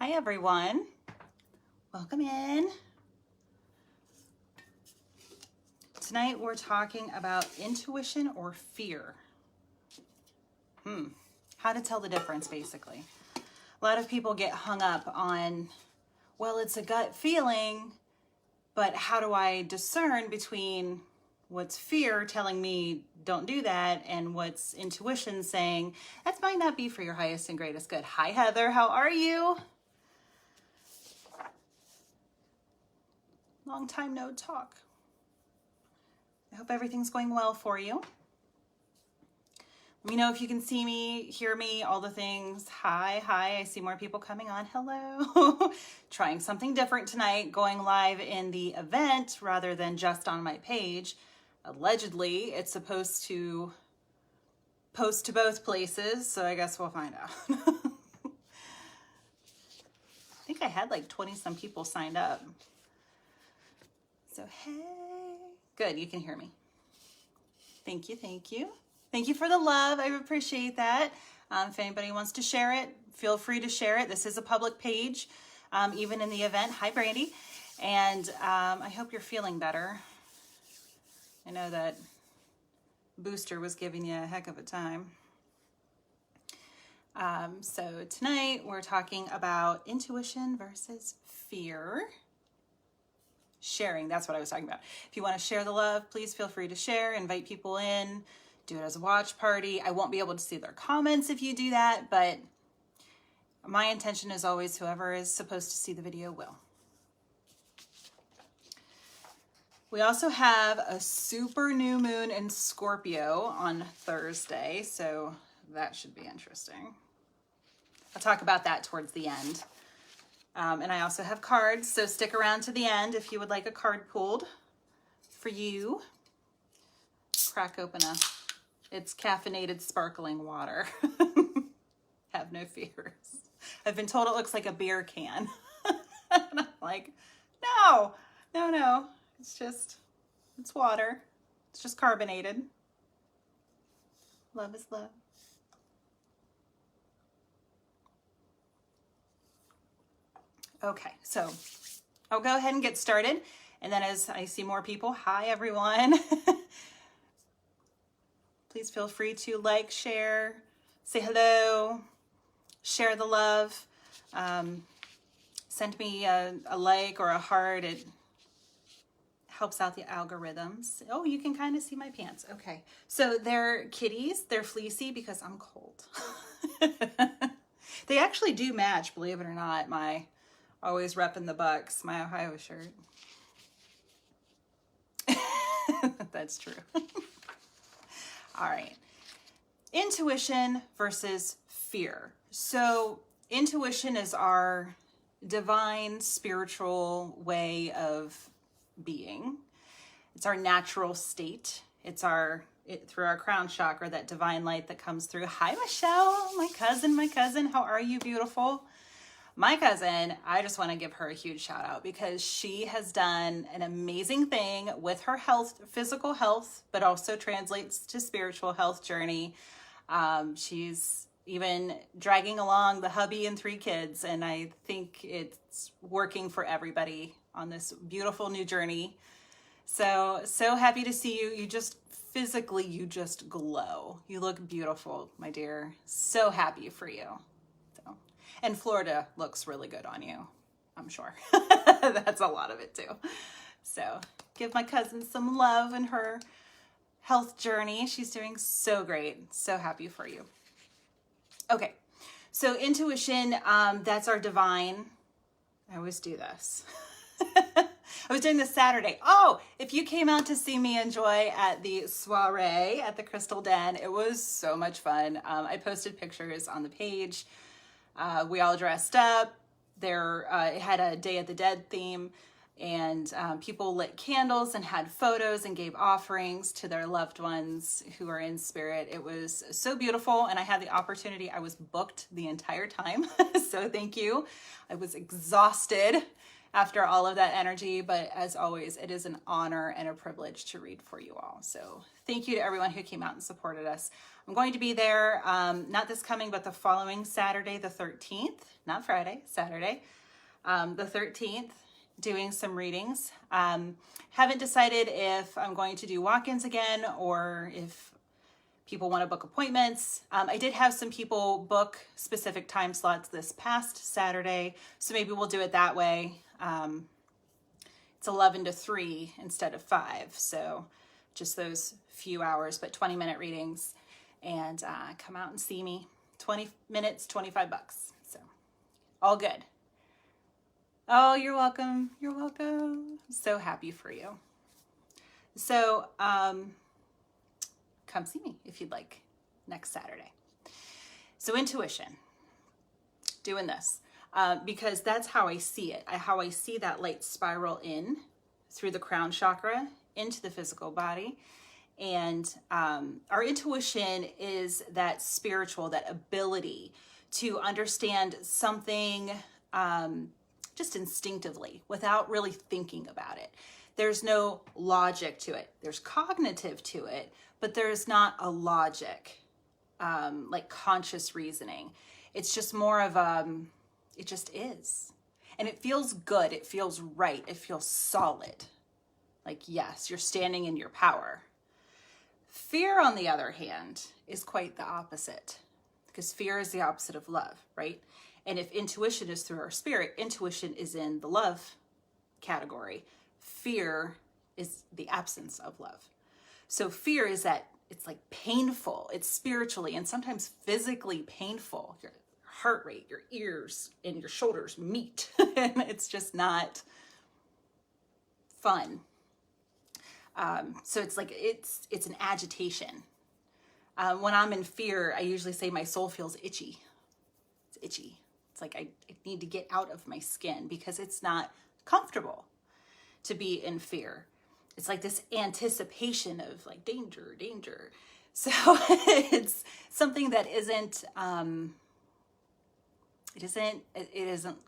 Hi everyone, welcome in. Tonight we're talking about intuition or fear. How to tell the difference, basically. A lot of people get hung up on, well, it's a gut feeling, but how do I discern between what's fear telling me don't do that and what's intuition saying that might not be for your highest and greatest good. Hi Heather, how are you? Long time no talk. I hope everything's going well for you. Let me know if you can see me, hear me, all the things. Hi, I see more people coming on. Hello. Trying something different tonight, going live in the event rather than just on my page. Allegedly, it's supposed to post to both places, so I guess we'll find out. I think I had like 20 some people signed up. So, hey, good, you can hear me. Thank you, thank you. Thank you for the love, I appreciate that. If anybody wants to share it, feel free to share it. This is a public page, even in the event. Hi, Brandy. And I hope you're feeling better. I know that booster was giving you a heck of a time. So tonight we're talking about intuition versus fear. Sharing, that's what I was talking about. If you want to share the love, please feel free to share, invite people in, do it as a watch party. I won't be able to see their comments if you do that, but my intention is always whoever is supposed to see the video will. We also have a super new moon in Scorpio on Thursday, so that should be interesting. I'll talk about that towards the end. And I also have cards, so stick around to the end if you would like a card pulled for you. Crack open it's caffeinated sparkling water. Have no fears. I've been told it looks like a beer can. And I'm like, no. It's water. It's just carbonated. Love is love. Okay, so I'll go ahead and get started. And then as I see more people, hi everyone. Please feel free to like, share, say hello, share the love. Send me a like or a heart. It helps out the algorithms. Oh, you can kind of see my pants. Okay, so they're kitties. They're fleecy because I'm cold. They actually do match, believe it or not, my always repping the Bucks, my Ohio shirt. That's true. All right. Intuition versus fear. So intuition is our divine spiritual way of being. It's our natural state. It's through our crown chakra, that divine light that comes through. Hi, Michelle, my cousin. How are you, beautiful? My cousin, I just want to give her a huge shout out because she has done an amazing thing with her health, physical health, but also translates to spiritual health journey. She's even dragging along the hubby and 3 kids, and I think it's working for everybody on this beautiful new journey. So happy to see you. You just physically, you just glow. You look beautiful, my dear. So happy for you. And Florida looks really good on you, I'm sure. That's a lot of it too. So give my cousin some love in her health journey. She's doing so great. So happy for you. Okay, so intuition, that's our divine. I always do this. I was doing this Saturday. Oh, if you came out to see me enjoy at the soiree at the Crystal Den, it was so much fun. I posted pictures on the page. We all dressed up. It had a Day of the Dead theme, and people lit candles and had photos and gave offerings to their loved ones who are in spirit. It was so beautiful, and I had the opportunity. I was booked the entire time, so thank you. I was exhausted, after all of that energy. But as always, it is an honor and a privilege to read for you all. So thank you to everyone who came out and supported us. I'm going to be there, not this coming, but the following Saturday, the 13th, not Friday, Saturday, the 13th, doing some readings. Haven't decided if I'm going to do walk-ins again or if people want to book appointments. I did have some people book specific time slots this past Saturday, so maybe we'll do it that way. It's 11 to 3 instead of 5, so just those few hours, but 20-minute readings, and come out and see me. 20 minutes, $25. So all good. Oh, you're welcome. You're welcome. So happy for you. So come see me if you'd like next Saturday. So intuition, doing this, because that's how I see it. How I see that light spiral in through the crown chakra into the physical body. And our intuition is that spiritual, that ability to understand something just instinctively without really thinking about it. There's no logic to it. There's cognitive to it, but there's not a logic, like conscious reasoning. It's just more of it just is. And it feels good. It feels right. It feels solid. Like, yes, you're standing in your power. Fear, on the other hand, is quite the opposite, because fear is the opposite of love, right? And if intuition is through our spirit, intuition is in the love category. Fear is the absence of love. So fear is that it's like painful. It's spiritually and sometimes physically painful. Your heart rate, your ears, and your shoulders meet. And it's just not fun. So it's like, it's an agitation. When I'm in fear, I usually say my soul feels itchy. It's itchy. It's like I need to get out of my skin because it's not comfortable to be in fear. It's like this anticipation of like danger, danger. So it's something that isn't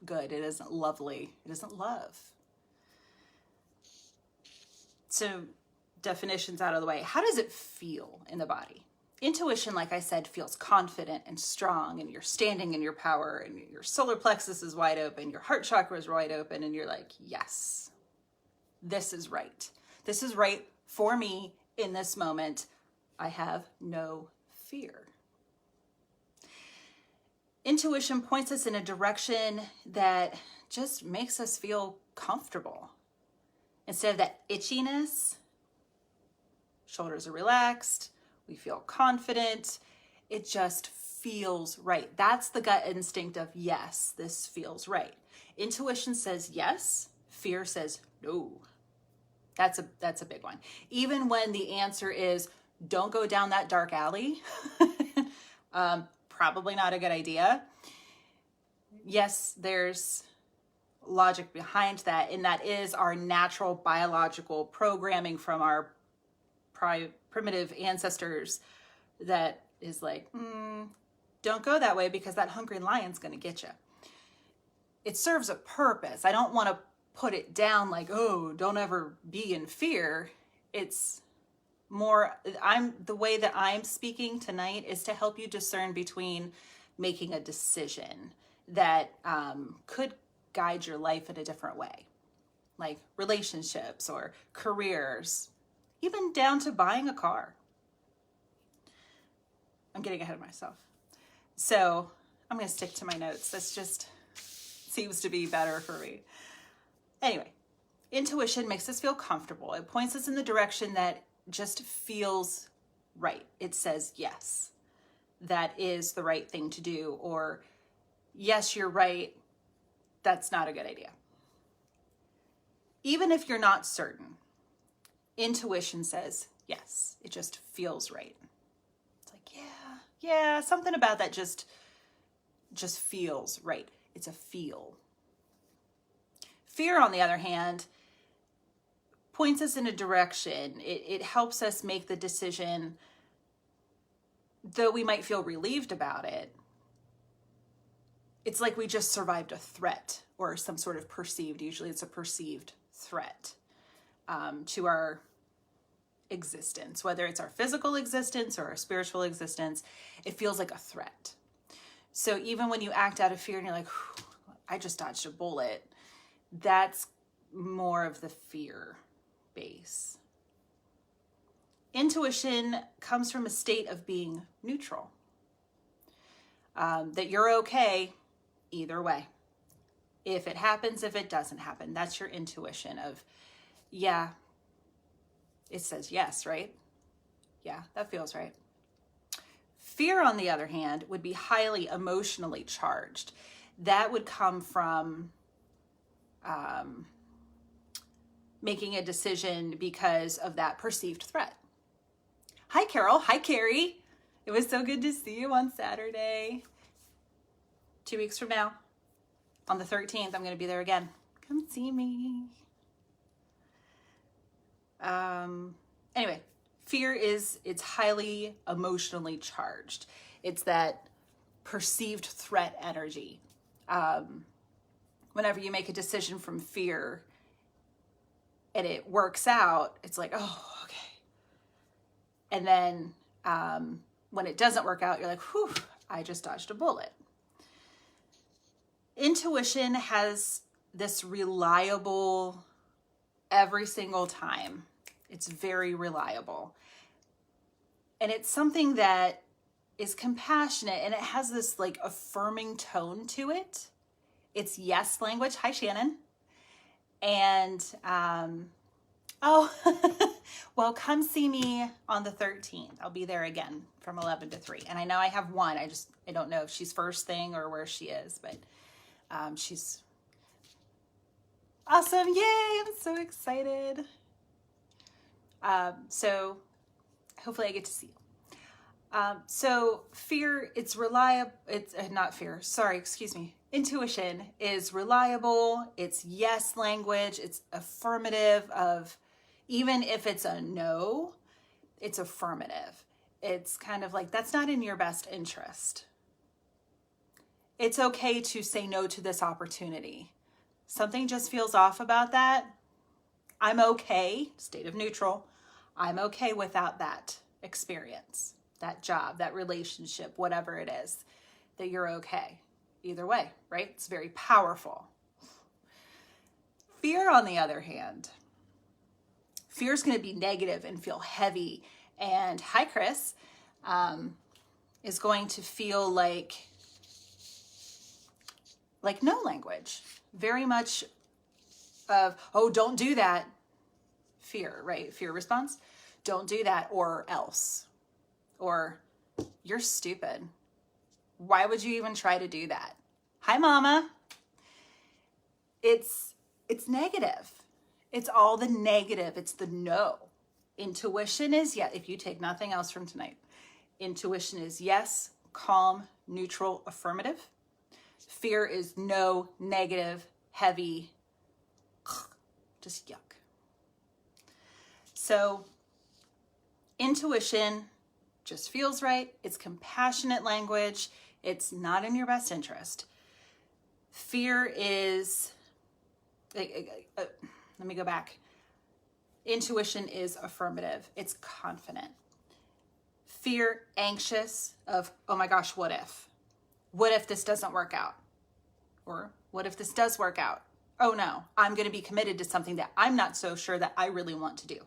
good. It isn't lovely. It isn't love. So definitions out of the way. How does it feel in the body? Intuition, like I said, feels confident and strong, and you're standing in your power, and your solar plexus is wide open, your heart chakra is wide open, and you're like, yes, this is right. This is right for me in this moment. I have no fear. Intuition points us in a direction that just makes us feel comfortable. Instead of that itchiness, shoulders are relaxed, we feel confident, it just feels right. That's the gut instinct of, yes, this feels right. Intuition says yes, fear says no. That's a big one. Even when the answer is, don't go down that dark alley, probably not a good idea. Yes, there's logic behind that, and that is our natural biological programming from our primitive ancestors that is like, don't go that way because that hungry lion's going to get you. It serves a purpose. I don't want to put it down like, oh, don't ever be in fear. It's more, the way that I'm speaking tonight is to help you discern between making a decision that could guide your life in a different way, like relationships or careers, even down to buying a car. I'm getting ahead of myself. So I'm going to stick to my notes. This just seems to be better for me. Anyway, intuition makes us feel comfortable. It points us in the direction that just feels right. It says, yes, that is the right thing to do, or yes, you're right, that's not a good idea. Even if you're not certain, intuition says, yes, it just feels right. It's like, yeah, something about that just feels right. It's a feel. Fear, on the other hand, points us in a direction. It helps us make the decision, though we might feel relieved about it. it's like we just survived a threat or some sort of perceived, usually it's a perceived threat to our existence, whether it's our physical existence or our spiritual existence, it feels like a threat. So even when you act out of fear and you're like, I just dodged a bullet, that's more of the fear base. Intuition comes from a state of being neutral, that you're okay either way. If it happens, if it doesn't happen, that's your intuition of, yeah, it says yes, right? Yeah, that feels right. Fear, on the other hand, would be highly emotionally charged. That would come from making a decision because of that perceived threat. Hi, Carol. Hi, Carrie. It was so good to see you on Saturday. 2 weeks from now, on the 13th, I'm going to be there again. Come see me. Anyway, fear it's highly emotionally charged. It's that perceived threat energy. Whenever you make a decision from fear and it works out, it's like, oh, okay. And then when it doesn't work out, you're like, whew, I just dodged a bullet. Intuition has this reliable every single time. It's very reliable. And it's something that is compassionate and it has this like affirming tone to it. It's yes language. Hi, Shannon. And, well, come see me on the 13th. I'll be there again from 11 to 3. And I know I have one. I don't know if she's first thing or where she is, but she's awesome. Yay. I'm so excited. So hopefully I get to see you. So fear, it's reliable. It's not fear. Sorry, excuse me. Intuition is reliable. It's yes language. It's affirmative of, even if it's a no, it's affirmative. It's kind of like, that's not in your best interest. It's okay to say no to this opportunity. Something just feels off about that. I'm okay, state of neutral. I'm okay without that experience, that job, that relationship, whatever it is, that you're okay. Either way, right? It's very powerful. Fear, on the other hand, fear is going to be negative and feel heavy. And hi, Chris, is going to feel like no language. Very much of, oh, don't do that. Fear, right? Fear response. Don't do that or else. Or you're stupid. Why would you even try to do that? Hi, mama. It's negative. It's all the negative. It's the no. Intuition is, yeah, if you take nothing else from tonight, intuition is yes, calm, neutral, affirmative. Fear is no, negative, heavy, just yuck. So intuition just feels right. It's compassionate language. It's not in your best interest. Fear is, let me go back. Intuition is affirmative. It's confident. Fear, anxious of, oh my gosh, what if? What if this doesn't work out? Or what if this does work out? Oh no, I'm going to be committed to something that I'm not so sure that I really want to do.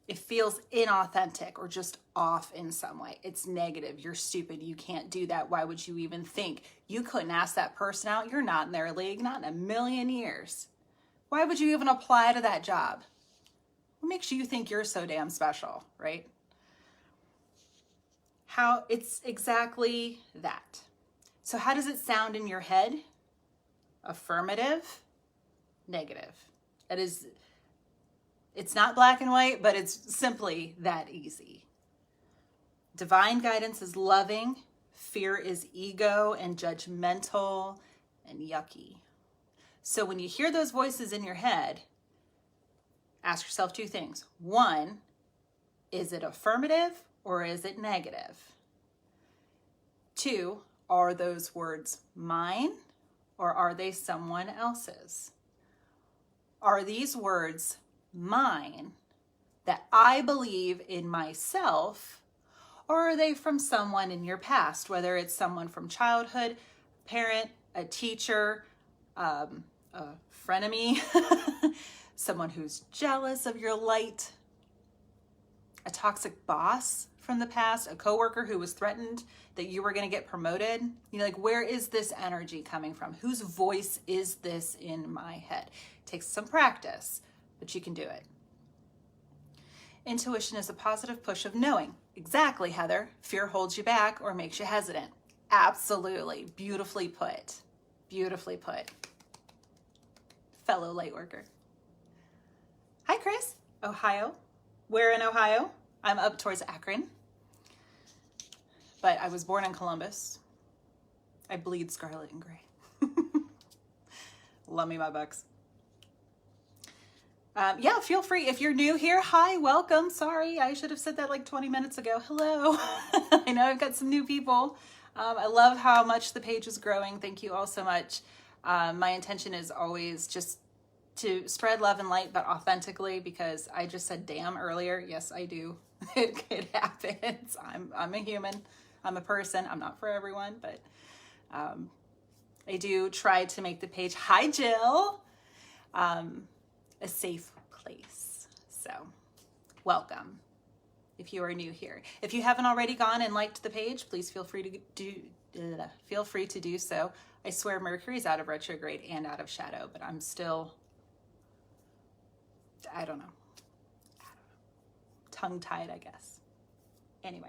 It feels inauthentic or just off in some way. It's negative. You're stupid. You can't do that. Why would you even think? You couldn't ask that person out. You're not in their league, not in a million years. Why would you even apply to that job? What makes you think you're so damn special, right? How it's exactly that. So how does it sound in your head? Affirmative, negative. It's not black and white, but it's simply that easy. Divine guidance is loving. Fear is ego and judgmental and yucky. So when you hear those voices in your head, ask yourself 2 things. 1, is it affirmative or is it negative? 2, Are those words mine or are they someone else's? Are these words mine that I believe in myself, or are they from someone in your past, whether it's someone from childhood, parent, a teacher, a frenemy, someone who's jealous of your light, a toxic boss from the past, a coworker who was threatened that you were going to get promoted? You know, like, where is this energy coming from? Whose voice is this in my head? It takes some practice, but you can do it. Intuition is a positive push of knowing. Exactly, Heather. Fear holds you back or makes you hesitant. Absolutely. Beautifully put. Beautifully put. Fellow light worker. Hi, Chris. Ohio. Where in Ohio? I'm up towards Akron. But I was born in Columbus. I bleed scarlet and gray. Love me my bucks. Yeah, feel free. If you're new here, hi, welcome. Sorry, I should have said that like 20 minutes ago. Hello. I know I've got some new people. I love how much the page is growing. Thank you all so much. My intention is always just to spread love and light, but authentically, because I just said damn earlier. Yes, I do. It happens. I'm a human. I'm a person. I'm not for everyone, but I do try to make the page, hi Jill, a safe place. So welcome if you are new here. If you haven't already gone and liked the page, please feel free to do so. I swear Mercury's out of retrograde and out of shadow, but I'm still, I don't know, tongue-tied, I guess. Anyway,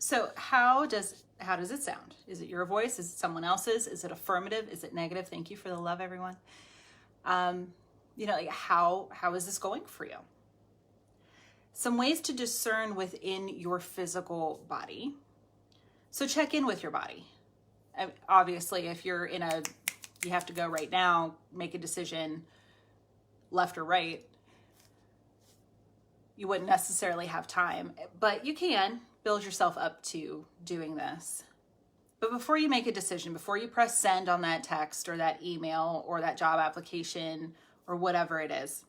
so how does it sound? Is it your voice? Is it someone else's? Is it affirmative? Is it negative? Thank you for the love, everyone. You know, like, how is this going for you? Some ways to discern within your physical body. So check in with your body. Obviously, if you're you have to go right now, make a decision, left or right, you wouldn't necessarily have time, but you can build yourself up to doing this. But before you make a decision, before you press send on that text or that email or that job application or whatever it is,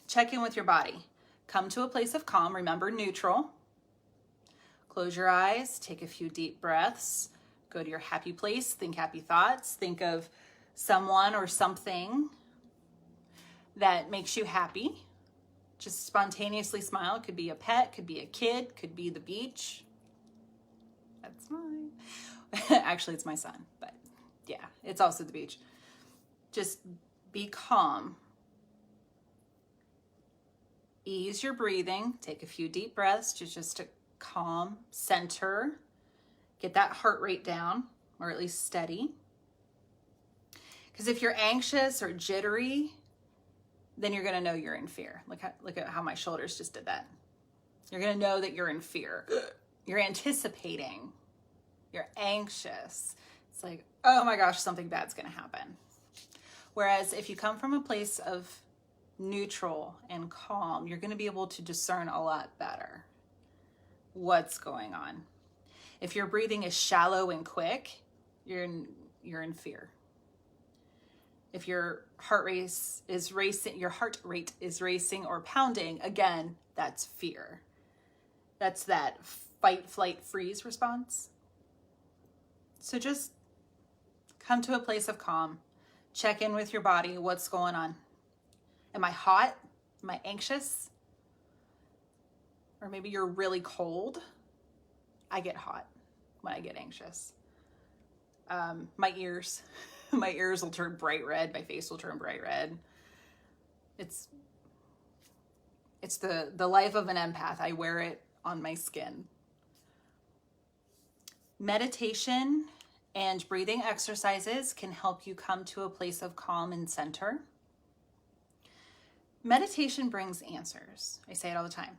check in with your body. Come to a place of calm. Remember, neutral. Close your eyes. Take a few deep breaths. Go to your happy place. Think happy thoughts. Think of someone or something that makes you happy. Just spontaneously smile. It could be a pet, could be a kid, could be the beach. That's mine. Actually, it's my son, but yeah, it's also the beach. Just be calm. Ease your breathing. Take a few deep breaths just to calm, center, get that heart rate down, or at least steady. Because if you're anxious or jittery, then you're going to know you're in fear. Look at how my shoulders just did that. You're going to know that you're in fear. You're anticipating. You're anxious. It's like, oh my gosh, something bad's going to happen. Whereas if you come from a place of neutral and calm, you're going to be able to discern a lot better what's going on. If your breathing is shallow and quick, you're in fear. If your heart rate is racing or pounding, again, that's fear. That's that fight, flight, freeze response. So just come to a place of calm. Check in with your body. What's going on? Am I hot? Am I anxious? Or maybe you're really cold. I get hot when I get anxious. My ears will turn bright red. My face will turn bright red. It's the life of an empath. I wear it on my skin. Meditation and breathing exercises can help you come to a place of calm and center. Meditation brings answers. I say it all the time.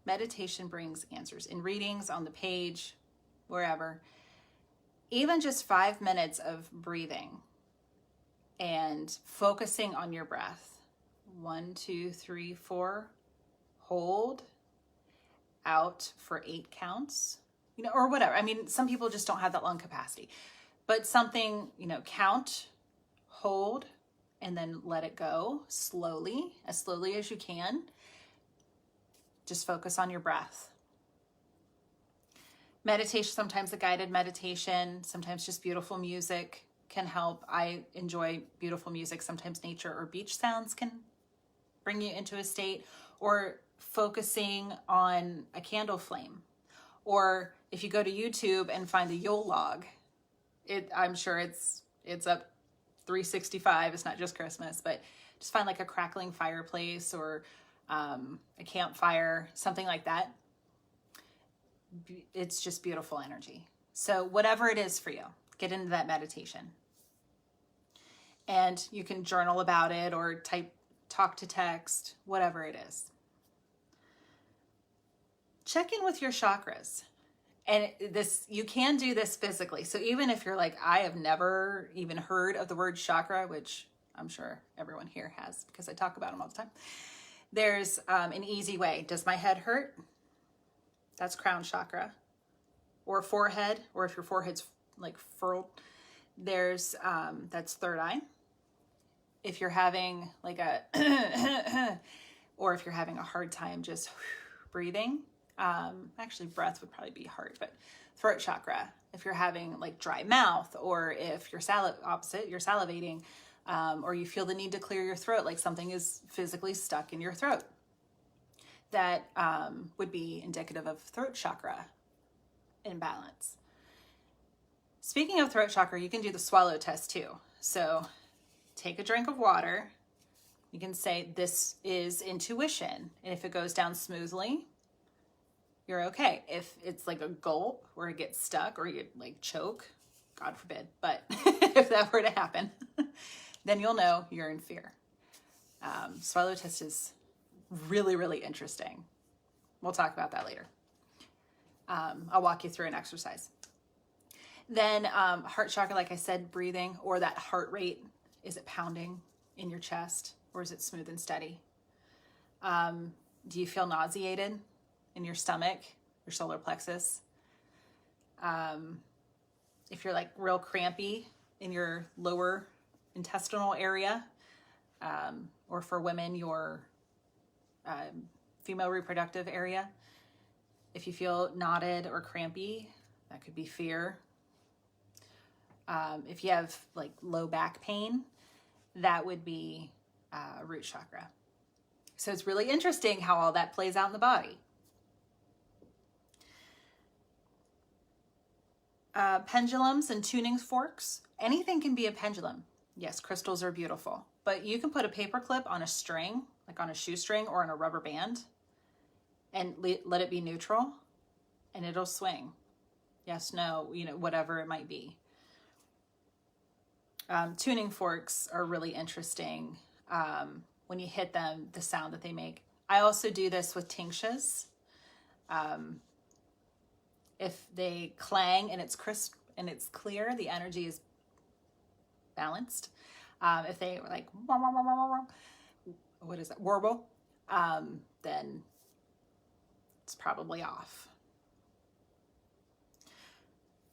Meditation brings answers in readings, on the page, wherever. Even just 5 minutes of breathing and focusing on your breath. 1, 2, 3, 4. Hold. Out for 8 counts. you know, or whatever. I mean, some people just don't have that lung capacity, but something, you know, count, hold, and then let it go slowly as you can. Just focus on your breath. Meditation, sometimes a guided meditation, sometimes just beautiful music can help. I enjoy beautiful music. Sometimes nature or beach sounds can bring you into a state, or focusing on a candle flame. Or if you go to YouTube and find the Yule log, I'm sure it's up 365. It's not just Christmas, but just find like a crackling fireplace or a campfire, something like that. It's just beautiful energy. So whatever it is for you, get into that meditation. And you can journal about it or talk to text, whatever it is. Check in with your chakras. And you can do this physically. So even if you're like, I have never even heard of the word chakra, which I'm sure everyone here has because I talk about them all the time. There's an easy way. Does my head hurt? That's crown chakra. Or forehead, or if your forehead's like furrowed, that's third eye. If you're having like or if you're having a hard time just breathing, actually breath would probably be hard, but throat chakra. If you're having like dry mouth, or if you're you're salivating, or you feel the need to clear your throat, like something is physically stuck in your throat, that would be indicative of throat chakra imbalance. Speaking of throat chakra, you can do the swallow test too. So take a drink of water. You can say, this is intuition. And if it goes down smoothly, you're okay. If it's like a gulp or it gets stuck or you like choke, God forbid, but if that were to happen, then you'll know you're in fear. Swallow test is really, really interesting. We'll talk about that later. I'll walk you through an exercise. Then heart chakra, like I said, breathing, or that heart rate. Is it pounding in your chest, or is it smooth and steady? Do you feel nauseated in your stomach, your solar plexus? If you're like real crampy in your lower intestinal area, or for women, your female reproductive area. If you feel knotted or crampy, that could be fear. If you have like low back pain, that would be root chakra. So it's really interesting how all that plays out in the body. Pendulums and tuning forks. Anything can be a pendulum. Yes, crystals are beautiful, but you can put a paper clip on a string, like on a shoestring or on a rubber band, and let it be neutral, and it'll swing. Yes, no, you know, whatever it might be. Tuning forks are really interesting. When you hit them, the sound that they make. I also do this with tinctures. If they clang and it's crisp and it's clear, the energy is balanced. If they like, what is that, warble, then it's probably off.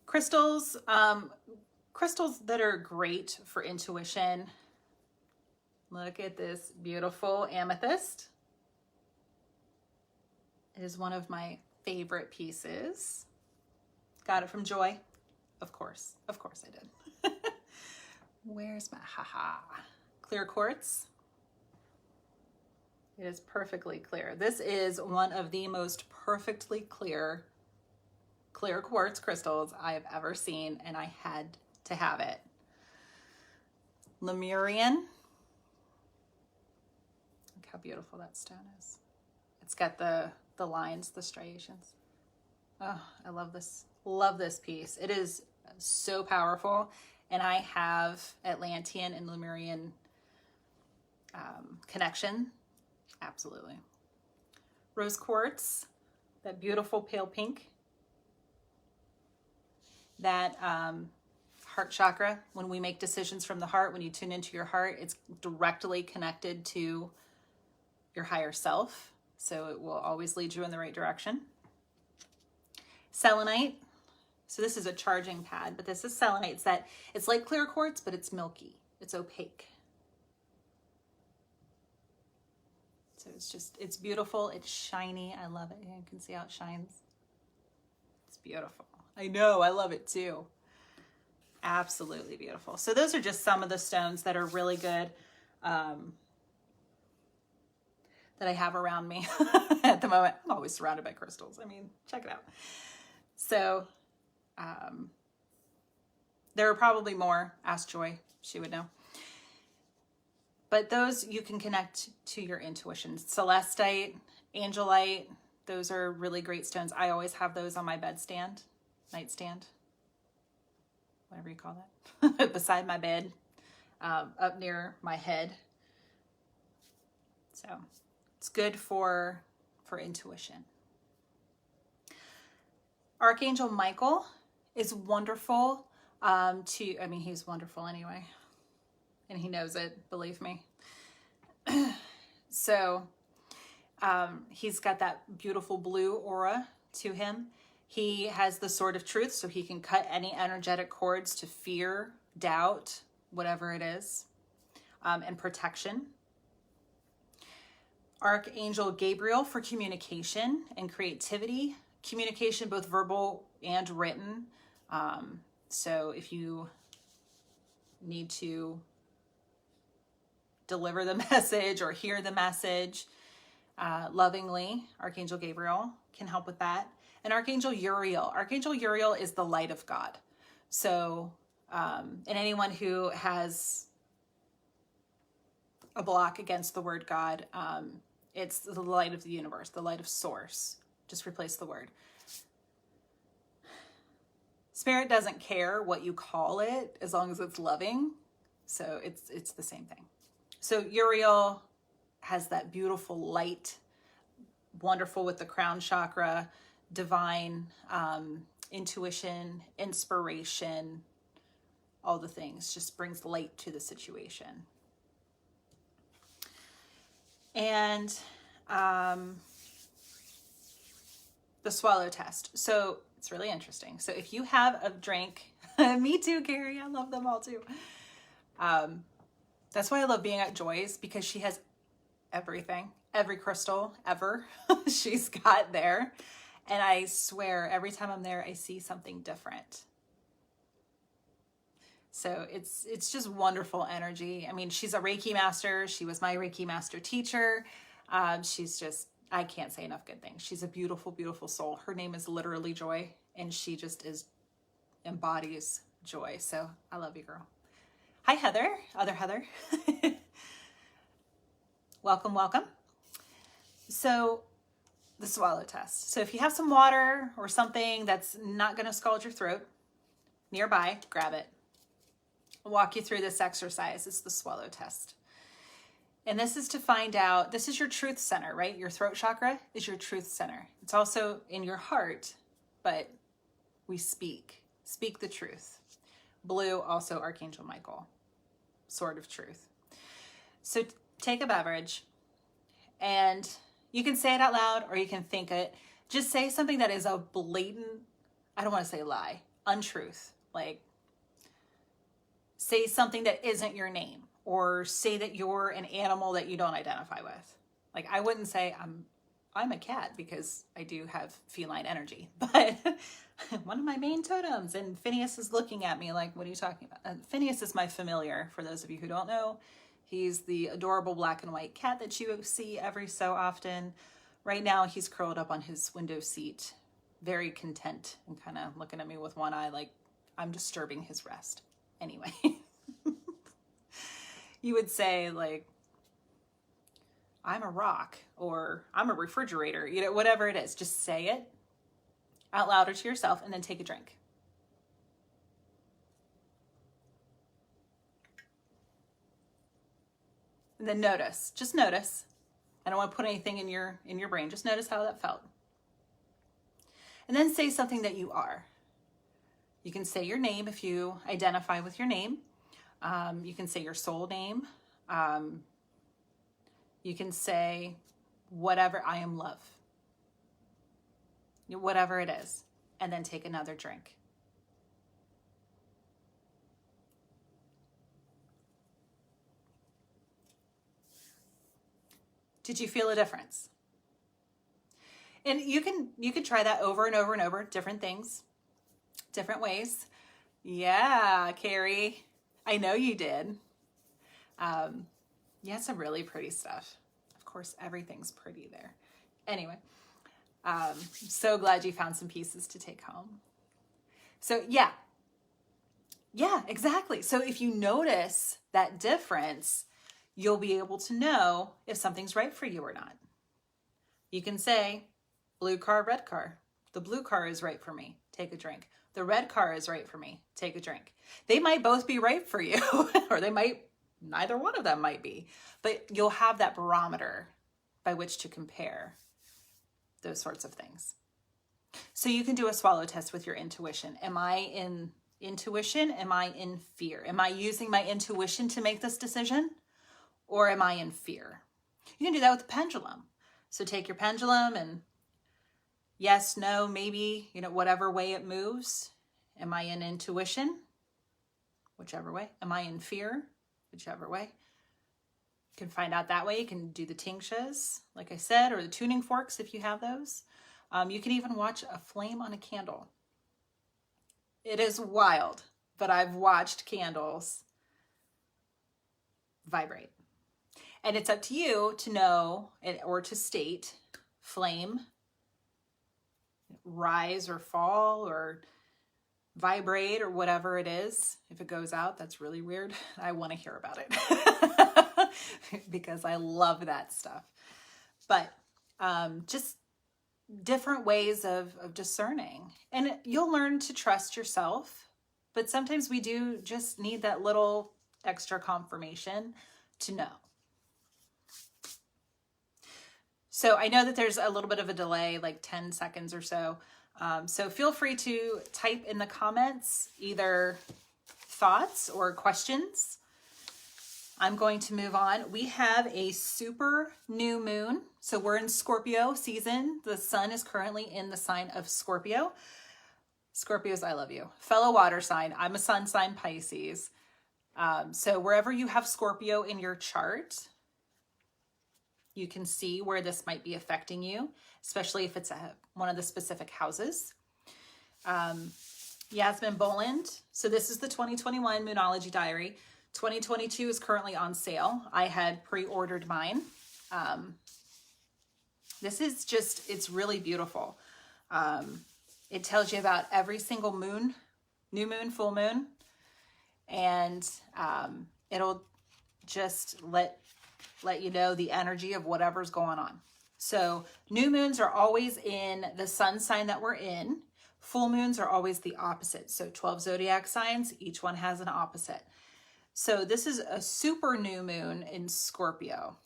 Crystals, crystals that are great for intuition. Look at this beautiful amethyst. It is one of my favorite pieces. Got it from Joy. Of course I did. Where's my clear quartz? It is perfectly clear. This is one of the most perfectly clear quartz crystals I have ever seen, and I had to have it. Lemurian. Look how beautiful that stone is. It's got the lines, the striations. Oh, I love this. Love this piece. It is so powerful, and I have Atlantean and Lemurian connection. Absolutely. Rose quartz, that beautiful pale pink. That heart chakra, when we make decisions from the heart, when you tune into your heart, it's directly connected to your higher self. So it will always lead you in the right direction. Selenite. So this is a charging pad, but this is selenite. It's like clear quartz, but it's milky. It's opaque. So it's beautiful. It's shiny. I love it. You can see how it shines. It's beautiful. I know. I love it too. Absolutely beautiful. So those are just some of the stones that are really good that I have around me at the moment. I'm always surrounded by crystals. I mean, check it out. So there are probably more. Ask Joy. She would know. But those you can connect to your intuition. Celestite, angelite, those are really great stones. I always have those on my bedstand, nightstand, whatever you call that, beside my bed, up near my head. So it's good for intuition. Archangel Michael is wonderful he's wonderful anyway. And he knows it, believe me. So he's got that beautiful blue aura to him. He has the sword of truth, so he can cut any energetic cords to fear, doubt, whatever it is, and protection. Archangel Gabriel for communication and creativity. Communication, both verbal and written. So if you need to deliver the message or hear the message lovingly, Archangel Gabriel can help with that. And Archangel Uriel. Archangel Uriel is the light of God. So, and anyone who has a block against the word God, it's the light of the universe, the light of source. Just replace the word. Spirit doesn't care what you call it as long as it's loving. So it's the same thing. So Uriel has that beautiful light, wonderful with the crown chakra, divine intuition, inspiration, all the things, just brings light to the situation. And the swallow test. So it's really interesting. So if you have a drink, me too, Carrie, I love them all too. That's why I love being at Joy's, because she has everything, every crystal ever she's got there. And I swear every time I'm there, I see something different. So it's just wonderful energy. I mean, she's a Reiki master. She was my Reiki master teacher. She's just, I can't say enough good things. She's a beautiful, beautiful soul. Her name is literally Joy, and she just embodies joy. So I love you, girl. Hi, Heather, other Heather. Welcome, welcome. So the swallow test. So if you have some water or something that's not going to scald your throat nearby, grab it. I'll walk you through this exercise. It's the swallow test. And this is to find out, this is your truth center, right? Your throat chakra is your truth center. It's also in your heart, but we speak the truth. Blue, also Archangel Michael, sword of truth. So take a beverage, and you can say it out loud or you can think it. Just say something that is a blatant, I don't want to say lie, untruth. Like, say something that isn't your name, or say that you're an animal that you don't identify with. Like, I wouldn't say I'm a cat, because I do have feline energy, but one of my main totems, and Phineas is looking at me like, what are you talking about? Phineas is my familiar, for those of you who don't know. He's the adorable black and white cat that you see every so often. Right now, he's curled up on his window seat, very content, and kind of looking at me with one eye like I'm disturbing his rest. Anyway, you would say, like, I'm a rock, or I'm a refrigerator, you know, whatever it is. Just say it out loud or to yourself, and then take a drink. And then notice, just notice. I don't want to put anything in your brain. Just notice how that felt. And then say something that you are. You can say your name if you identify with your name. You can say your soul name. You can say whatever, I am love. Whatever it is. and then take another drink. Did you feel a difference? And you can try that over and over and over, different things, different ways. Yeah, Carrie, I know you did. You had some really pretty stuff. Of course, everything's pretty there. Anyway, so glad you found some pieces to take home. So yeah, exactly. So if you notice that difference, you'll be able to know if something's right for you or not. You can say, blue car, red car. The blue car is right for me. Take a drink. The red car is right for me. Take a drink. They might both be right for you, or neither one of them might be, but you'll have that barometer by which to compare those sorts of things. So you can do a swallow test with your intuition. Am I in intuition? Am I in fear? Am I using my intuition to make this decision? Or am I in fear? You can do that with the pendulum. So take your pendulum and yes, no, maybe, whatever way it moves. Am I in intuition? Whichever way. Am I in fear? Whichever way. You can find out that way. You can do the tingshes, like I said, or the tuning forks if you have those. You can even watch a flame on a candle. It is wild, but I've watched candles vibrate. And it's up to you to know or to state flame, rise or fall or vibrate or whatever it is. If it goes out, that's really weird. I want to hear about it because I love that stuff. But just different ways of discerning. And you'll learn to trust yourself. But sometimes we do just need that little extra confirmation to know. So I know that there's a little bit of a delay, like 10 seconds or so. So feel free to type in the comments either thoughts or questions. I'm going to move on. We have a super new moon. So we're in Scorpio season. The sun is currently in the sign of Scorpio. Scorpios, I love you. Fellow water sign. I'm a sun sign Pisces. So wherever you have Scorpio in your chart, you can see where this might be affecting you, especially if it's one of the specific houses. Yasmin Boland. So this is the 2021 Moonology Diary. 2022 is currently on sale. I had pre-ordered mine. This is it's really beautiful. It tells you about every single moon, new moon, full moon, and it'll just let you know the energy of whatever's going on. So new moons are always in the sun sign that we're in. Full moons are always the opposite. So 12 zodiac signs, each one has an opposite. So this is a super new moon in Scorpio.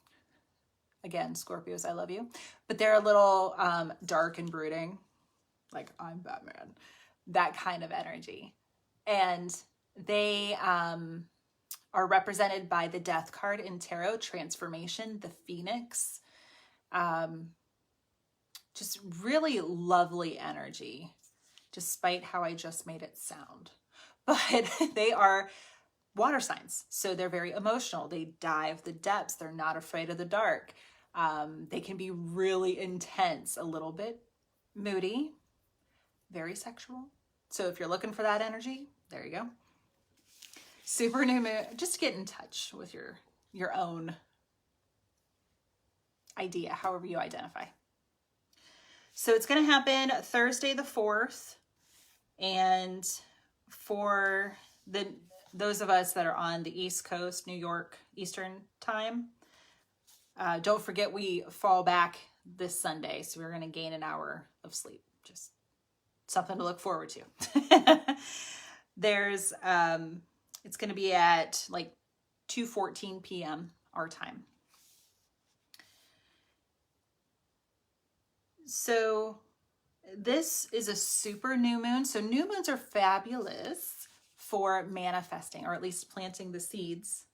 Again, Scorpios, I love you. But they're a little dark and brooding. Like, I'm Batman. That kind of energy. And they are represented by the death card in tarot, transformation, the phoenix. Just really lovely energy, despite how I just made it sound. But they are water signs, so they're very emotional. They dive the depths. They're not afraid of the dark. They can be really intense, a little bit moody, very sexual. So if you're looking for that energy, there you go. Super new moon. Just get in touch with your own idea, however you identify. So it's going to happen Thursday the 4th. And for those of us that are on the East Coast, New York, Eastern time, don't forget we fall back this Sunday. So we're going to gain an hour of sleep. Just something to look forward to. There's, it's going to be at like 2:14 p.m. our time. So this is a super new moon. So new moons are fabulous for manifesting, or at least planting the seeds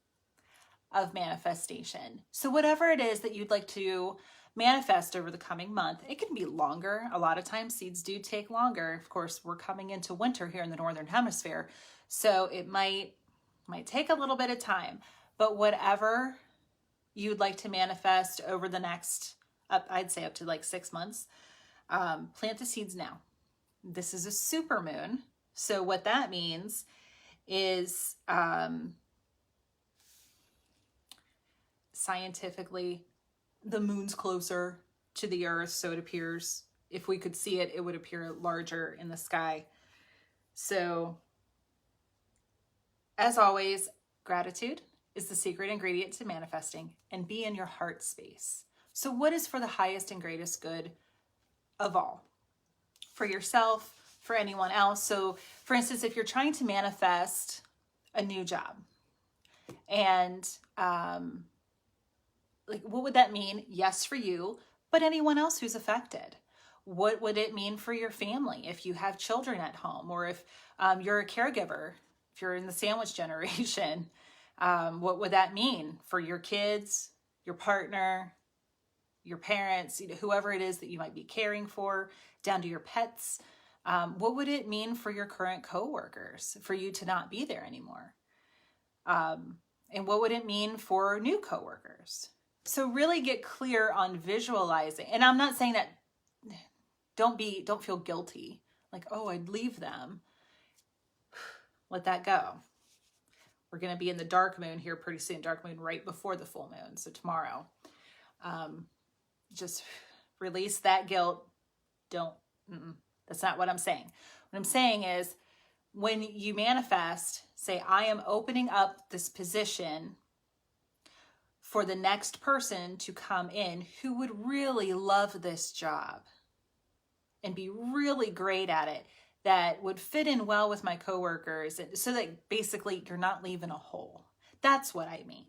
of manifestation. So whatever it is that you'd like to manifest over the coming month. It can be longer. A lot of times seeds do take longer. Of course, we're coming into winter here in the Northern Hemisphere, so it might take a little bit of time. But whatever you'd like to manifest over the next, I'd say up to like 6 months, plant the seeds now. This is a super moon. So what that means is scientifically, the moon's closer to the earth, so it appears, if we could see it, it would appear larger in the sky. So, as always, gratitude is the secret ingredient to manifesting, and be in your heart space. So what is for the highest and greatest good of all? For yourself, for anyone else. So, for instance, if you're trying to manifest a new job, and like, what would that mean? Yes, for you, but anyone else who's affected. What would it mean for your family if you have children at home, or if you're a caregiver, if you're in the sandwich generation? What would that mean for your kids, your partner, your parents, whoever it is that you might be caring for, down to your pets? What would it mean for your current coworkers for you to not be there anymore? And what would it mean for new coworkers? So really get clear on visualizing. And I'm not saying that, don't feel guilty. Like, oh, I'd leave them. Let that go. We're going to be in the dark moon here pretty soon. Dark moon right before the full moon. So tomorrow, just release that guilt. That's not what I'm saying. What I'm saying is, when you manifest, say, I am opening up this position for the next person to come in who would really love this job and be really great at it, that would fit in well with my coworkers, so that basically you're not leaving a hole. That's what I mean.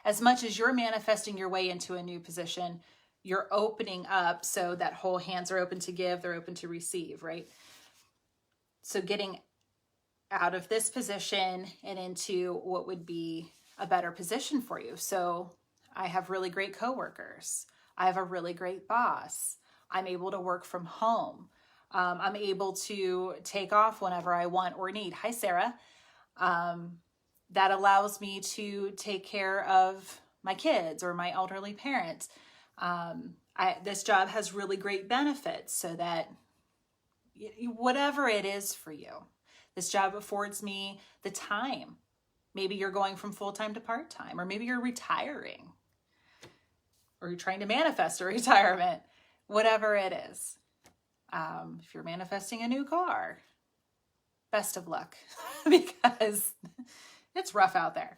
As much as you're manifesting your way into a new position, you're opening up so that whole hands are open to give, they're open to receive, right? So getting out of this position and into what would be a better position for you. So I have really great coworkers. I have a really great boss. I'm able to work from home. I'm able to take off whenever I want or need. Hi, Sarah. That allows me to take care of my kids or my elderly parents. This job has really great benefits, so that whatever it is for you, this job affords me the time. Maybe you're going from full-time to part-time, or maybe you're retiring, or you're trying to manifest a retirement, whatever it is. If you're manifesting a new car, best of luck, because it's rough out there.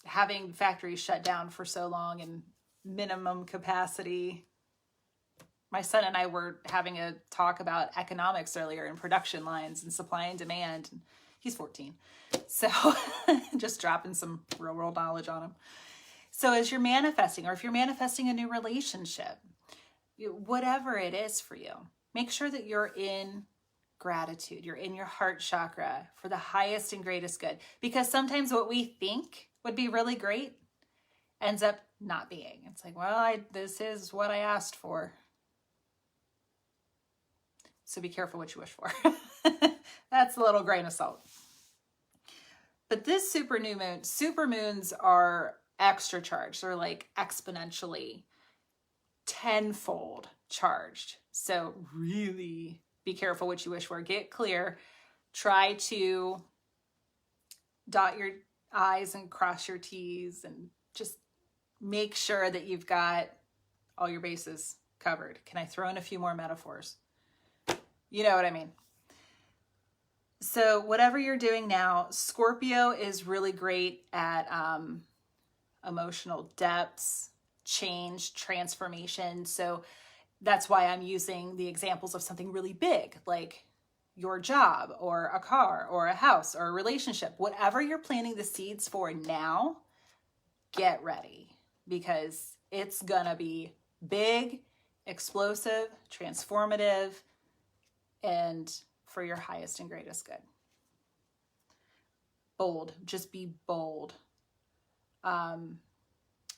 Having factories shut down for so long and minimum capacity. My son and I were having a talk about economics earlier, and production lines and supply and demand. He's 14. So just dropping some real world knowledge on him. So as you're manifesting, or if you're manifesting a new relationship, whatever it is for you, make sure that you're in gratitude. You're in your heart chakra for the highest and greatest good. Because sometimes what we think would be really great ends up not being. It's like, well, this is what I asked for. So be careful what you wish for. That's a little grain of salt. But this supermoons are extra charged. They're like exponentially tenfold charged. So really be careful what you wish for. Get clear. Try to dot your I's and cross your T's, and just make sure that you've got all your bases covered. Can I throw in a few more metaphors? You know what I mean. So whatever you're doing now, Scorpio is really great at emotional depths, change, transformation. So that's why I'm using the examples of something really big, like your job or a car or a house or a relationship. Whatever you're planting the seeds for now, get ready, because it's gonna be big, explosive, transformative, and for your highest and greatest good. Bold, just be bold.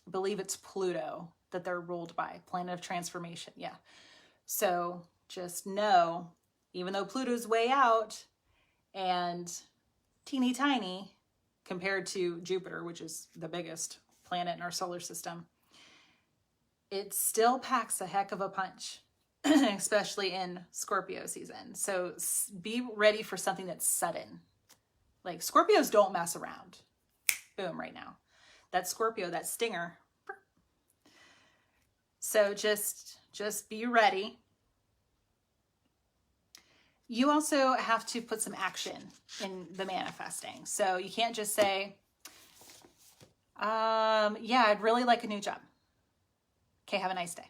I believe it's Pluto that they're ruled by, planet of transformation. Yeah. So just know, even though Pluto's way out and teeny tiny compared to Jupiter, which is the biggest planet in our solar system, it still packs a heck of a punch, especially in Scorpio season. So be ready for something that's sudden. Like Scorpios don't mess around. Boom, right now. That Scorpio, that stinger. So just be ready. You also have to put some action in the manifesting. So you can't just say, yeah, I'd really like a new job. Okay, have a nice day.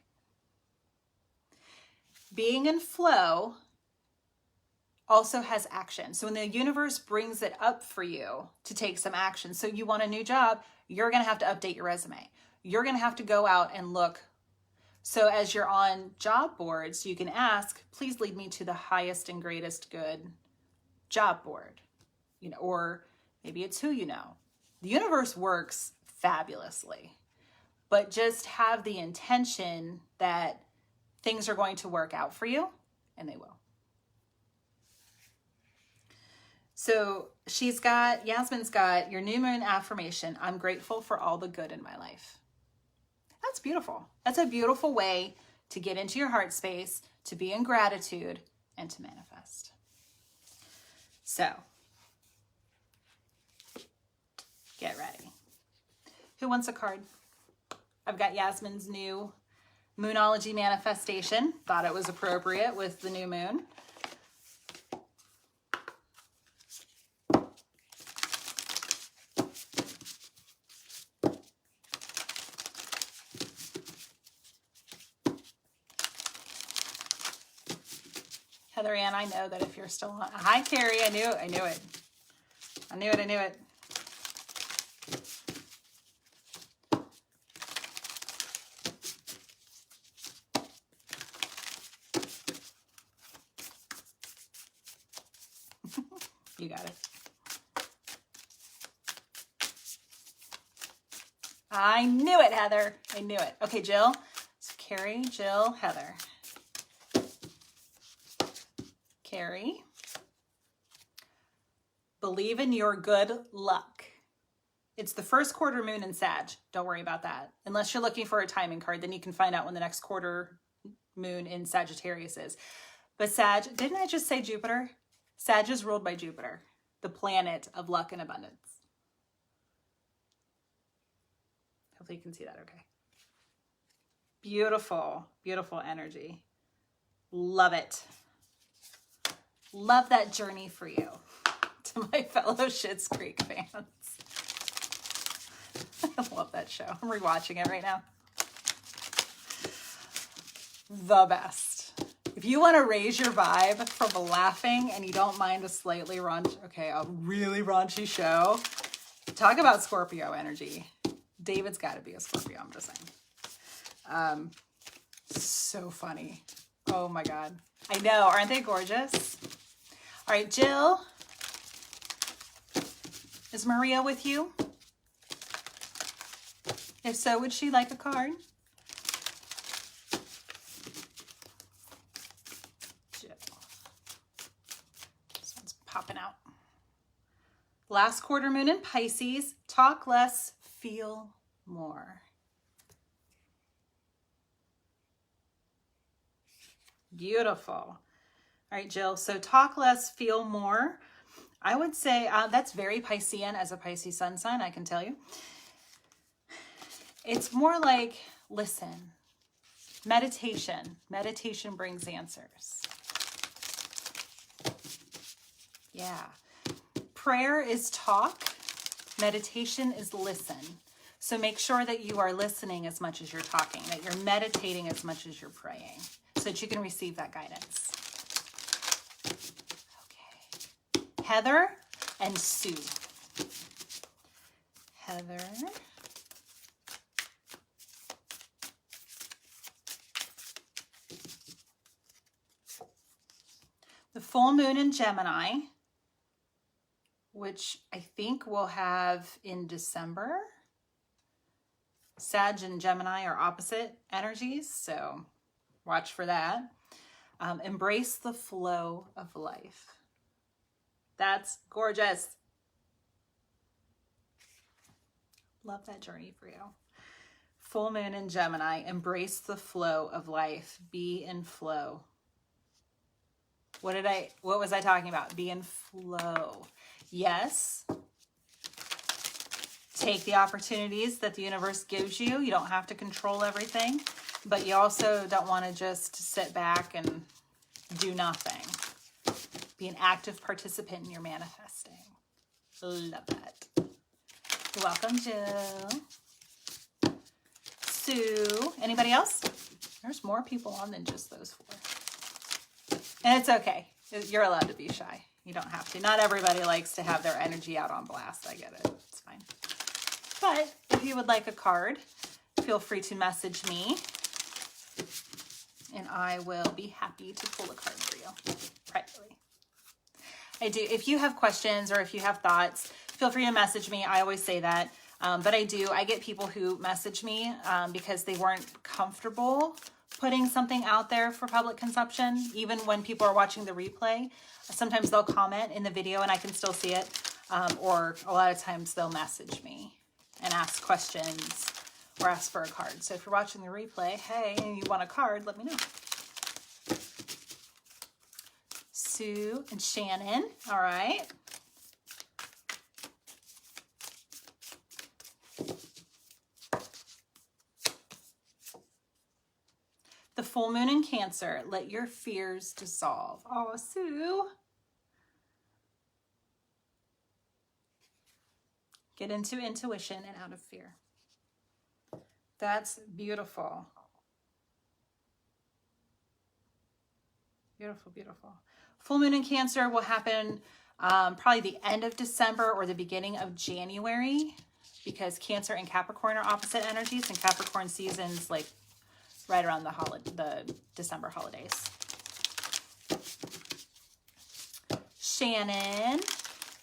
Being in flow also has action. So when the universe brings it up for you to take some action, so you want a new job, you're going to have to update your resume. You're going to have to go out and look. So as you're on job boards, you can ask, please lead me to the highest and greatest good job board, you know, or maybe it's who you know. The universe works fabulously, but just have the intention that things are going to work out for you, and they will. So Yasmin's got your new moon affirmation. I'm grateful for all the good in my life. That's beautiful. That's a beautiful way to get into your heart space, to be in gratitude, and to manifest. So, get ready. Who wants a card? I've got Yasmin's new Moonology manifestation. Thought it was appropriate with the new moon. Heather Ann, I know that if you're still on. Hi, Carrie. I knew it. You got it. I knew it, Heather. I knew it. Okay, Jill. So Carrie, Jill, Heather. Carrie. Believe in your good luck. It's the first quarter moon in Sag. Don't worry about that. Unless you're looking for a timing card, then you can find out when the next quarter moon in Sagittarius is. But Sag, didn't I just say Jupiter? Sag is ruled by Jupiter, the planet of luck and abundance. Hopefully you can see that okay. Beautiful, beautiful energy. Love it. Love that journey for you. To my fellow Schitt's Creek fans. I love that show. I'm rewatching it right now. The best. If you want to raise your vibe from laughing and you don't mind a slightly a really raunchy show, talk about Scorpio energy. David's got to be a Scorpio, I'm just saying. So funny. Oh my God. I know, aren't they gorgeous? All right, Jill. Is Maria with you? If so, would she like a card? Jill. This one's popping out. Last quarter moon in Pisces. Talk less, feel more. Beautiful. All right, Jill. So talk less, feel more. I would say that's very Piscean as a Pisces sun sign, I can tell you. It's more like listen, meditation. Meditation brings answers. Yeah. Prayer is talk. Meditation is listen. So make sure that you are listening as much as you're talking, that you're meditating as much as you're praying, so that you can receive that guidance. Okay. Heather and Sue. Heather. The full moon in Gemini, which I think we'll have in December. Sag and Gemini are opposite energies, so watch for that. Embrace the flow of life. That's gorgeous. Love that journey for you. Full moon in Gemini. Embrace the flow of life. Be in flow. What was I talking about? Be in flow. Yes. Take the opportunities that the universe gives you. You don't have to control everything, but you also don't want to just sit back and do nothing. Be an active participant in your manifesting. Love that. You're welcome, Jill. Sue. Anybody else? There's more people on than just those 4. And it's okay. You're allowed to be shy. You don't have to. Not everybody likes to have their energy out on blast. I get it. It's fine. But if you would like a card, feel free to message me. And I will be happy to pull a card for you privately. I do. If you have questions or if you have thoughts, feel free to message me. I always say that. But I get people who message me because they weren't comfortable putting something out there for public consumption. Even when people are watching the replay, sometimes they'll comment in the video and I can still see it. Or a lot of times they'll message me and ask questions or ask for a card. So if you're watching the replay, hey, and you want a card, let me know. Sue and Shannon. All right. The full moon in Cancer. Let your fears dissolve. Oh, Sue. Get into intuition and out of fear. That's beautiful. Beautiful, beautiful. Full moon in Cancer will happen probably the end of December or the beginning of January, because Cancer and Capricorn are opposite energies, and Capricorn season's like right around the December holidays. Shannon,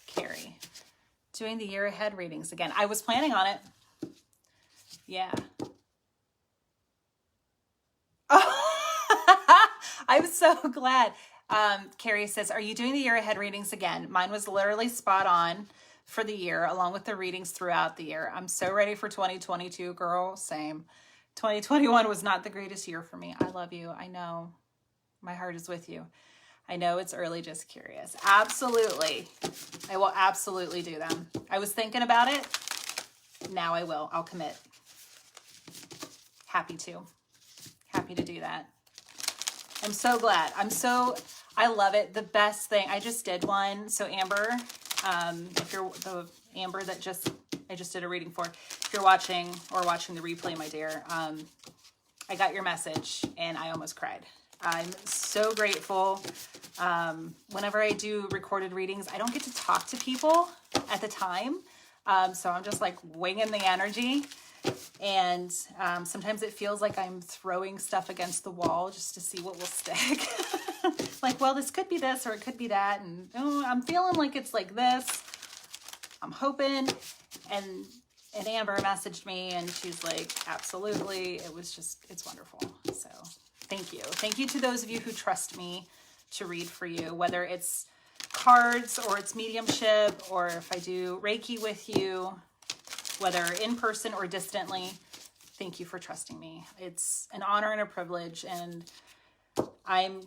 Carrie, doing the year ahead readings again. I was planning on it. Yeah. Oh, I'm so glad. Carrie says, are you doing the year ahead readings again? Mine was literally spot on for the year, along with the readings throughout the year. I'm so ready for 2022, girl. Same. 2021 was not the greatest year for me. I love you. I know. My heart is with you. I know it's early, just curious. Absolutely. I will absolutely do them. I was thinking about it. Now I will. I'll commit. Happy to do that. I'm so glad. I love it. The best thing, I just did one. So Amber, if you're the Amber that I just did a reading for, if you're watching the replay, my dear, I got your message and I almost cried. I'm so grateful. Whenever I do recorded readings, I don't get to talk to people at the time. So I'm just like winging the energy. And sometimes it feels like I'm throwing stuff against the wall just to see what will stick. Like, well, this could be this or it could be that. And oh, I'm feeling like it's like this. I'm hoping. And Amber messaged me and she's like, absolutely. It's wonderful. So thank you. Thank you to those of you who trust me to read for you, whether it's cards or it's mediumship, or if I do Reiki with you, whether in person or distantly. Thank you for trusting me. It's an honor and a privilege, and I'm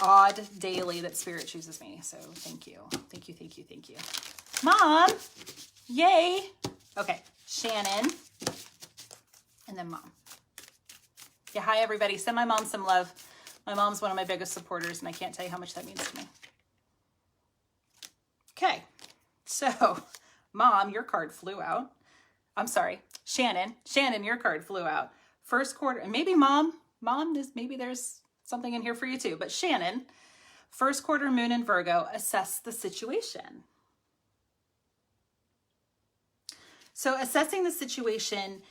awed daily that Spirit chooses me. So thank you. Thank you, thank you, thank you. Mom, yay. Okay, Shannon, and then Mom. Yeah, hi everybody. Send my mom some love. My mom's one of my biggest supporters, and I can't tell you how much that means to me. Okay, so Mom, your card flew out. I'm sorry, Shannon, your card flew out. First quarter, and maybe Mom, maybe there's something in here for you too, but Shannon, first quarter moon in Virgo, assess the situation. So assessing the situation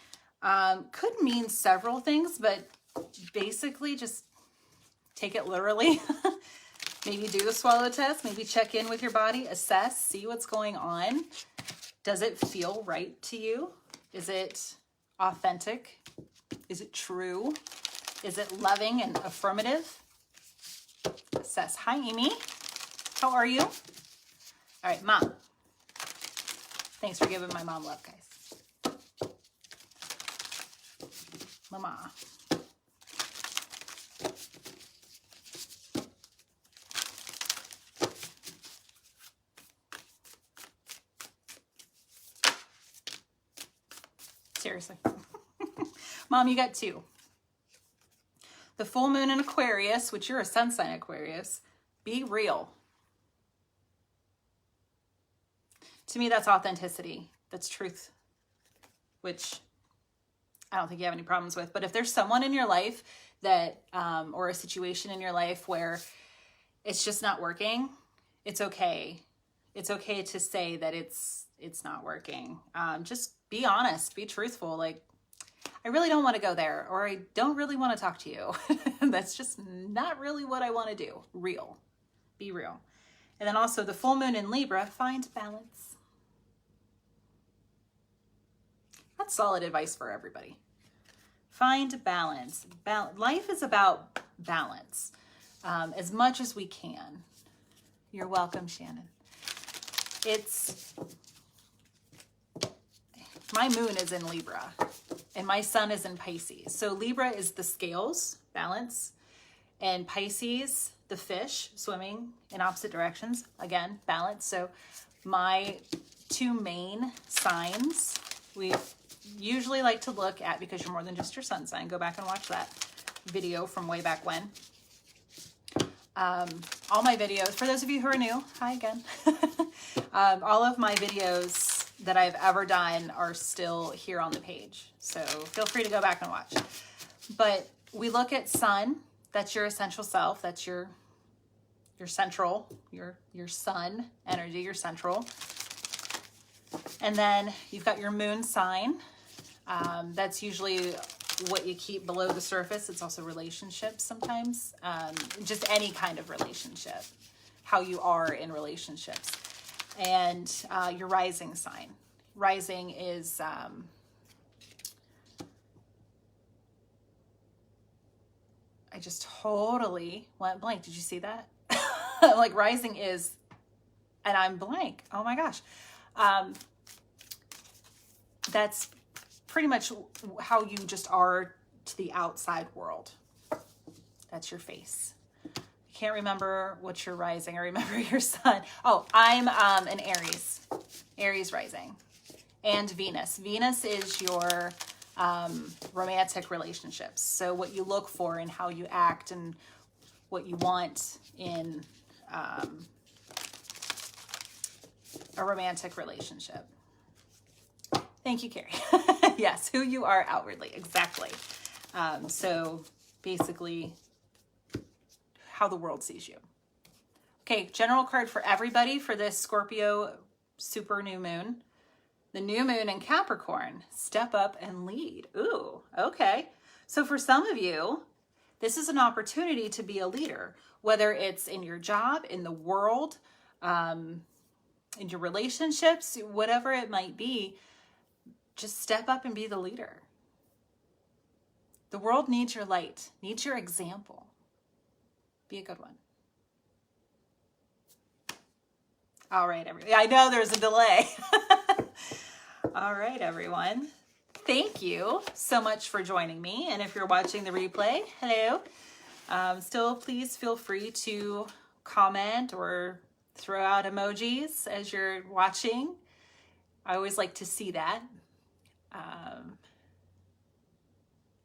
could mean several things, but basically just take it literally. Maybe do the swallow test, maybe check in with your body, assess, see what's going on. Does it feel right to you? Is it authentic? Is it true? Is it loving and affirmative? It says, hi, Amy. How are you? All right, Mom. Thanks for giving my mom love, guys. Mama. Seriously. Mom, you got 2. The full moon in Aquarius, which you're a sun sign Aquarius. Be real. To me, that's authenticity. That's truth, which I don't think you have any problems with. But if there's someone in your life that, or a situation in your life where it's just not working, it's okay. It's okay to say that it's not working. Just be honest, be truthful. Like, I really don't want to go there, or I don't really want to talk to you. That's just not really what I want to do. Real. Be real. And then also the full moon in Libra, find balance. That's solid advice for everybody. Find balance. Life is about balance, as much as we can. You're welcome, Shannon. My moon is in Libra and my sun is in Pisces. So Libra is the scales, balance, and Pisces, the fish, swimming in opposite directions. Again, balance. So my 2 main signs we usually like to look at, because you're more than just your sun sign. Go back and watch that video from way back when. All my videos, for those of you who are new, hi again. All of my videos that I've ever done are still here on the page. So feel free to go back and watch. But we look at sun, that's your essential self. That's your central, your sun energy, your central. And then you've got your moon sign. That's usually what you keep below the surface. It's also relationships sometimes. Just any kind of relationship, how you are in relationships. And your rising sign. Rising is I just totally went blank. Did you see that? Like, rising is, and I'm blank. Oh my gosh. That's pretty much how you just are to the outside world. That's your face. Can't remember what you're rising. I remember your sun. Oh, I'm an Aries rising, and Venus. Venus is your romantic relationships. So what you look for and how you act and what you want in a romantic relationship. Thank you, Carrie. Yes, who you are outwardly. Exactly. So basically, how the world sees you. Okay, general card for everybody for this Scorpio super new moon. The new moon in Capricorn, step up and lead. Ooh, okay. So for some of you, this is an opportunity to be a leader, whether it's in your job, in the world, in your relationships, whatever it might be. Just step up and be the leader. The world needs your light, needs your example. Be a good one. All right, everybody. I know there's a delay. All right, everyone. Thank you so much for joining me. And if you're watching the replay, hello. Still, please feel free to comment or throw out emojis as you're watching. I always like to see that.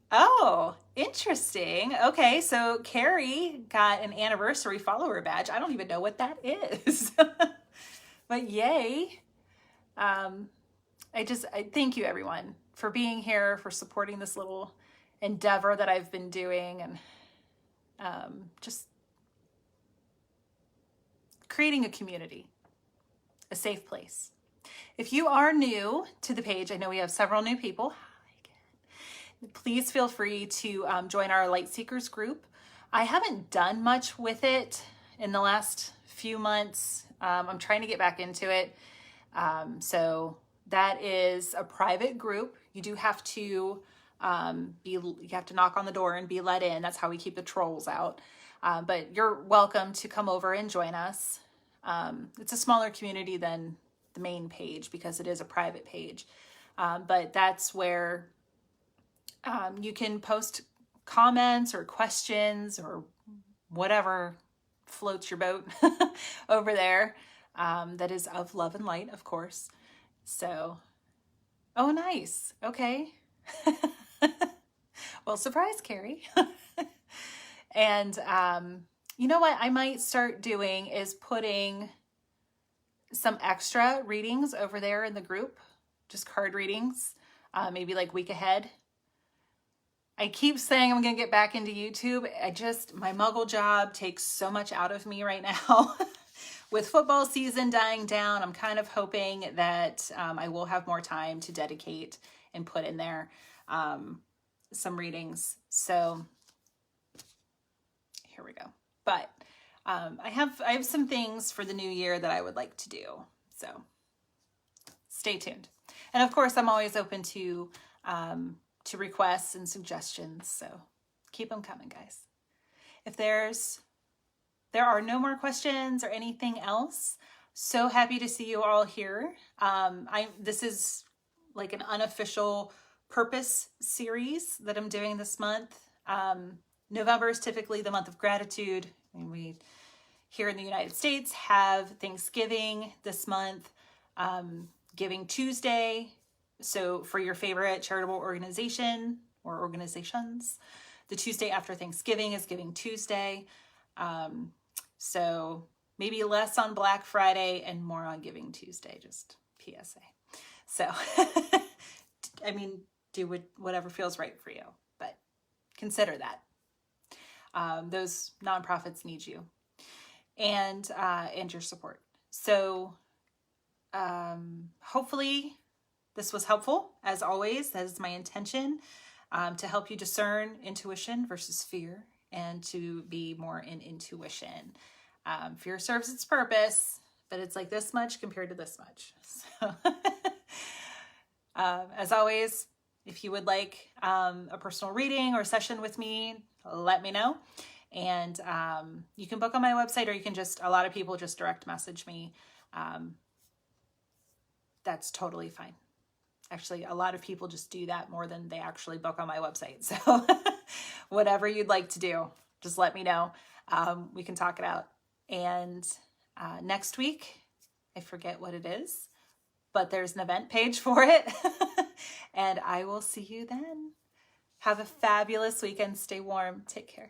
Oh, interesting. Okay, so Carrie got an anniversary follower badge. I don't even know what that is. But yay. I thank you, everyone, for being here, for supporting this little endeavor that I've been doing, and just creating a community, a safe place. If you are new to the page, I know we have several new people. Please feel free to join our Light Seekers group. I haven't done much with it in the last few months. I'm trying to get back into it. So That is a private group. You do have to you have to knock on the door and be let in. That's how we keep the trolls out. But you're welcome to come over and join us. It's a smaller community than the main page because it is a private page. But that's where you can post comments or questions or whatever floats your boat over there. That is of love and light, of course. So, oh, nice. Okay. Well, surprise, Carrie. And you know what I might start doing is putting some extra readings over there in the group, just card readings, maybe like week ahead. I keep saying I'm going to get back into YouTube. My muggle job takes so much out of me right now. With football season dying down, I'm kind of hoping that I will have more time to dedicate and put in there some readings. So here we go. But I have some things for the new year that I would like to do. So stay tuned. And of course, I'm always open to requests and suggestions. So keep them coming, guys. If there are no more questions or anything else, so happy to see you all here. This is like an unofficial purpose series that I'm doing this month. November is typically the month of gratitude. We here in the United States have Thanksgiving this month, Giving Tuesday. So for your favorite charitable organization or organizations, the Tuesday after Thanksgiving is Giving Tuesday. So maybe less on Black Friday and more on Giving Tuesday, just PSA. So, I mean, do whatever feels right for you, but consider that. Those nonprofits need you and your support. So, hopefully this was helpful. As always, that is my intention, to help you discern intuition versus fear and to be more in intuition. Fear serves its purpose, but it's like this much compared to this much. So, as always, if you would like a personal reading or session with me, let me know. And you can book on my website, or you can a lot of people just direct message me. That's totally fine. Actually, a lot of people just do that more than they actually book on my website. So whatever you'd like to do, just let me know. We can talk it out. And next week, I forget what it is, but there's an event page for it. And I will see you then. Have a fabulous weekend. Stay warm. Take care.